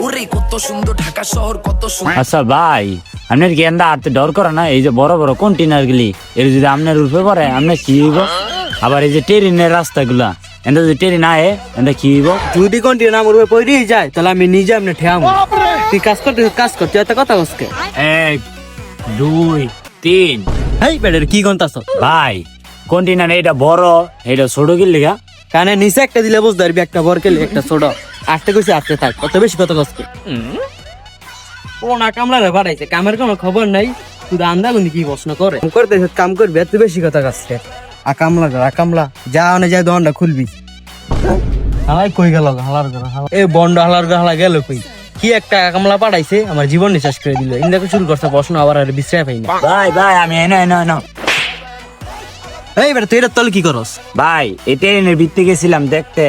ওরে কত সুন্দর ঢাকা শহর, কত সুন্দর। আচ্ছা ভাই, আপনার কি এন্দা আরতে ডর করে না? এই যে বড় বড় কন্টেনার গুলি এর যদি আপনার রূপে পড়ে আপনার কি হইব? আবার এই যে ট্রেনের রাস্তাগুলা এন্দা যদি ট্রেন আয়ে এন্দা কি হইব? যদি কন্টিনিউ আমার উপরে পড়েই যায় তাহলে আমি নিজে আপনি ঠেয়াম। তুই কাজ করতে এত কথা বসকে 1 2 3। হেই বেডের কি গন্তাছ? ভাই কন্টেনার এটা বড় এটা ছোট কি লিগা? কানে নিচে একটা দিলে বুঝ ধরবি, একটা বরকে একটা ছোট আটটা কইছে আটতে থাক, অত বেশি কথা কসকে। কোন কামলা রে বাড়াইছে, কামের কোনো খবর নাই, শুধু আন্দাগুনি কি প্রশ্ন করে করতে কাম করবি, এত বেশি কথা কাজকে। আকামলা যা অনে যায় দোকানটা খুলবি। হালাই কই গেল হালার ঘর হালা, এ বন্ড হালার ঘর হালা গেল কই? কি একটা কামলা পাঠাইছে আমার জীবন নিঃশ্বাস করে দিল। ইন্দাকে শুরু করছে প্রশ্ন, আবার আর বিশ্রায় পাই না। ভাই আমি এনো এই বেটা তুই এটা তলে কি করস? ভাই এই ট্রেনের ভিতরে গেছিলাম দেখতে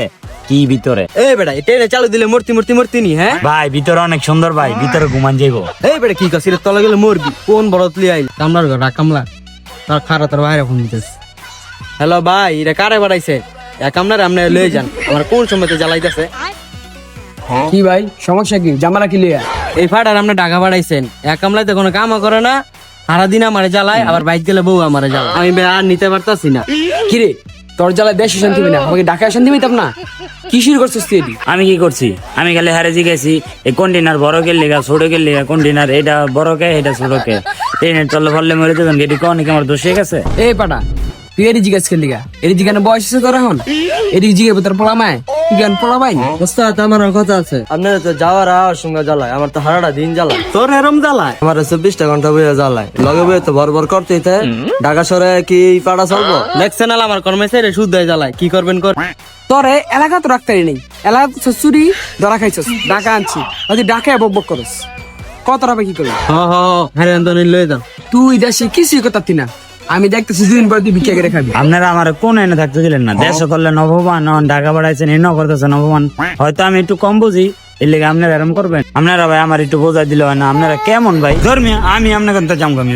কি ভিতরে। এই বেটা এটা চালু দিলে মূর্তি নি। হ্যাঁ ভাই ভিতরে অনেক সুন্দর, ভাই ভিতরে ঘুমান যাইবো। এই বেটা কি করছিস? তলে গেলে মরবি। কোন বড় তুলি আইল কামলার ঘর কামলা তার খারা তার বাইরে ফোন দিতেছে। হ্যালো ভাই, এটা কারে বাড়াইছে? কামলার আপনি লয়ে যান, আমার কোন সময়তে জ্বালাইতেছে। কি ভাই সমস্যা কি? জামালা কি লিয়া? এই ফাটার আপনি টাকা বাড়াইছেন, এক কামলাতে কোনো কামও করে না, সারাদিন আমারে জ্বালায়, আবার বাইক গেলে বউ আমারে জ্বালায়। আমি আর নিতে পারতাছি না। কিরে তোর জ্বালায় দেশে শান্তি না, আমাকে ঢাকায় শান্তি পাইতাম না? কি শুরু করছিস তুই এটি? আমি কি করছি? আমি খালি হারে জিগেছি এই কন্টেনার বড় কে লিগা ছোট কে লিগা, কন্টেনার এটা বড় কে এটা ছোট কে, ট্রেনের চলে ফললে মরে যাবেন, এটি কোন কি আমার দোষ হয়ে গেছে? এই পাটা তুই এটি জিজ্ঞাসা করলি গা? এটি জিজ্ঞাসা বয়স আছে তোর এখন? এটি জিজ্ঞাসা তোর পোলামায় কি জ্ঞান পোলামাই? ওস্তাদ আমার কথা আছে, আপনার তো যাওয়ার আর সঙ্গে জ্বালায়, আমার তো হারাটা দিন জ্বালায়। তোর এরম জ্বালায়? আমার 24টা ঘন্টা বইয়া জ্বালায়, লগে বইয়ে তো ভরভর করতেই থাকে। ঢাকা শহরে কি পাড়া চলবো? দেখছেন না আমার কর্মচারী সুদ দেয় জ্বালায়, কি করবেন কর। তোরে এলাকা তো রাখতে নেই, এলাকা তো চুরি ধরা খাইছস, ডাকা আনছি যদি ডাকে বক করস কত টাকা কি করবি? হ্যাঁ লয়ে যান। তুই দেশে কিছুই করতাম না, আমি দেখতেছি দুদিন পর তুই ভিক্ষা করে খাবি। আপনারা আমার কোন এনে থাকতে দিলেন না? দেশ করলে নবমান, ঢাকা বাড়াইছেন এনে করতেছে নবমান। হয়তো আমি একটু কম বুঝি, এর লেগে আপনারা এরকম করবেন? আপনারা ভাই আমার একটু বোঝাই দিলে হয় না? আপনারা কেমন ভাই ধর্মীয়? আমি আপনাকে জাম কামি।